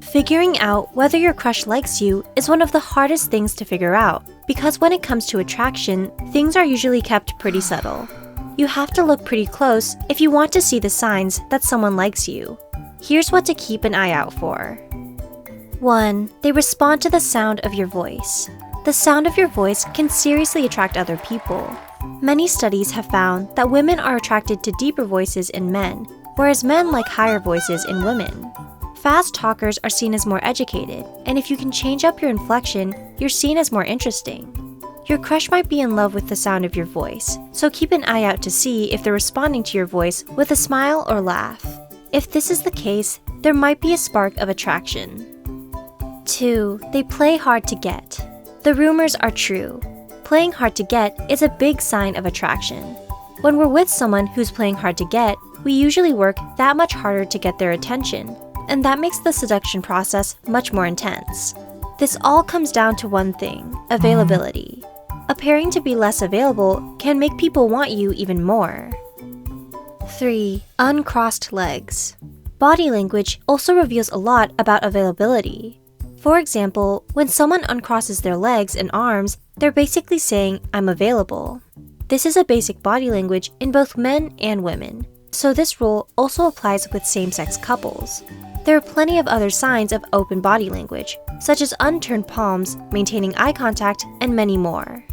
Figuring out whether your crush likes you is one of the hardest things to figure out because when it comes to attraction, things are usually kept pretty subtle. You have to look pretty close if you want to see the signs that someone likes you. Here's what to keep an eye out for. 1. They respond to the sound of your voice. The sound of your voice can seriously attract other people. Many studies have found that women are attracted to deeper voices in men, whereas men like higher voices in women. Fast talkers are seen as more educated, and if you can change up your inflection, you're seen as more interesting. Your crush might be in love with the sound of your voice, so keep an eye out to see if they're responding to your voice with a smile or laugh. If this is the case, there might be a spark of attraction. 2. They play hard to get. The rumors are true. Playing hard to get is a big sign of attraction. When we're with someone who's playing hard to get, we usually work that much harder to get their attention, and that makes the seduction process much more intense. This all comes down to one thing: availability. Appearing to be less available can make people want you even more. 3. Uncrossed legs. Body language also reveals a lot about availability. For example, when someone uncrosses their legs and arms, they're basically saying, "I'm available." This is a basic body language in both men and women, so this rule also applies with same-sex couples. There are plenty of other signs of open body language, such as unturned palms, maintaining eye contact, and many more.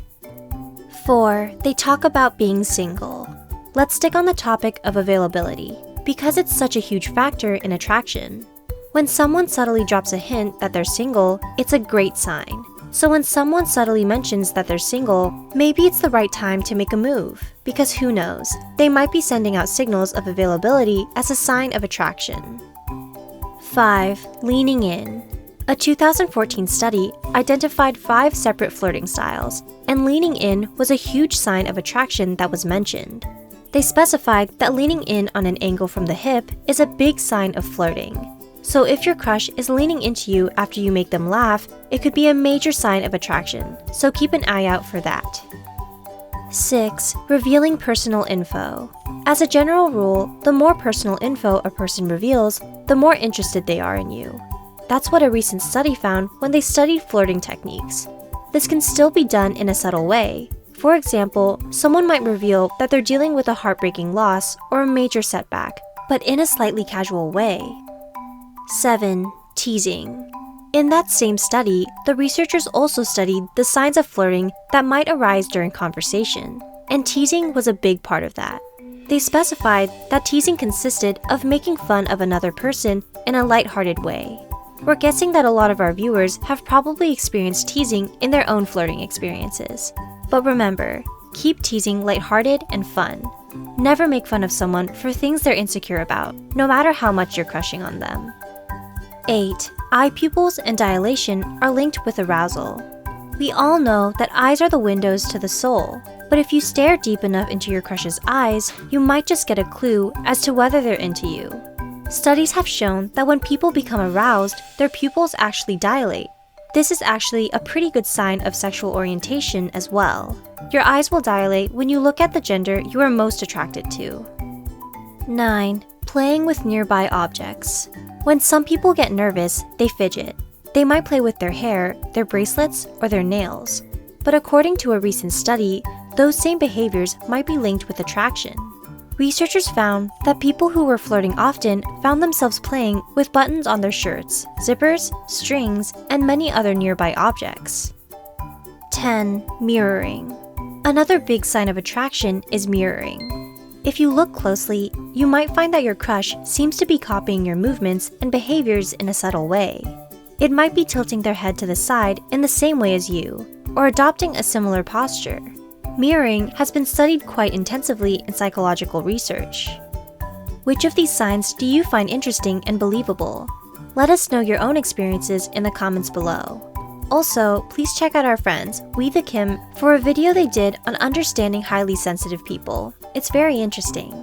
4. They talk about being single. Let's stick on the topic of availability, because it's such a huge factor in attraction. When someone subtly drops a hint that they're single, it's a great sign. So when someone subtly mentions that they're single, maybe it's the right time to make a move, because who knows, they might be sending out signals of availability as a sign of attraction. 5. Leaning in. A 2014 study identified 5 separate flirting styles, and leaning in was a huge sign of attraction that was mentioned. They specified that leaning in on an angle from the hip is a big sign of flirting. So if your crush is leaning into you after you make them laugh, it could be a major sign of attraction, so keep an eye out for that. 6. Revealing personal info. As a general rule, the more personal info a person reveals, the more interested they are in you. That's what a recent study found when they studied flirting techniques. This can still be done in a subtle way. For example, someone might reveal that they're dealing with a heartbreaking loss or a major setback, but in a slightly casual way. 7. Teasing. In that same study, the researchers also studied the signs of flirting that might arise during conversation, and teasing was a big part of that. They specified that teasing consisted of making fun of another person in a lighthearted way. We're guessing that a lot of our viewers have probably experienced teasing in their own flirting experiences. But remember, keep teasing lighthearted and fun. Never make fun of someone for things they're insecure about, no matter how much you're crushing on them. 8. Eye pupils and dilation are linked with arousal. We all know that eyes are the windows to the soul, but if you stare deep enough into your crush's eyes, you might just get a clue as to whether they're into you. Studies have shown that when people become aroused, their pupils actually dilate. This is actually a pretty good sign of sexual orientation as well. Your eyes will dilate when you look at the gender you are most attracted to. 9. Playing with nearby objects. When some people get nervous, they fidget. They might play with their hair, their bracelets, or their nails. But according to a recent study, those same behaviors might be linked with attraction. Researchers found that people who were flirting often found themselves playing with buttons on their shirts, zippers, strings, and many other nearby objects. 10. Mirroring. Another big sign of attraction is mirroring. If you look closely, you might find that your crush seems to be copying your movements and behaviors in a subtle way. It might be tilting their head to the side in the same way as you, or adopting a similar posture. Mirroring has been studied quite intensively in psychological research. Which of these signs do you find interesting and believable? Let us know your own experiences in the comments below. Also, please check out our friends, We the Kim, for a video they did on understanding highly sensitive people. It's very interesting.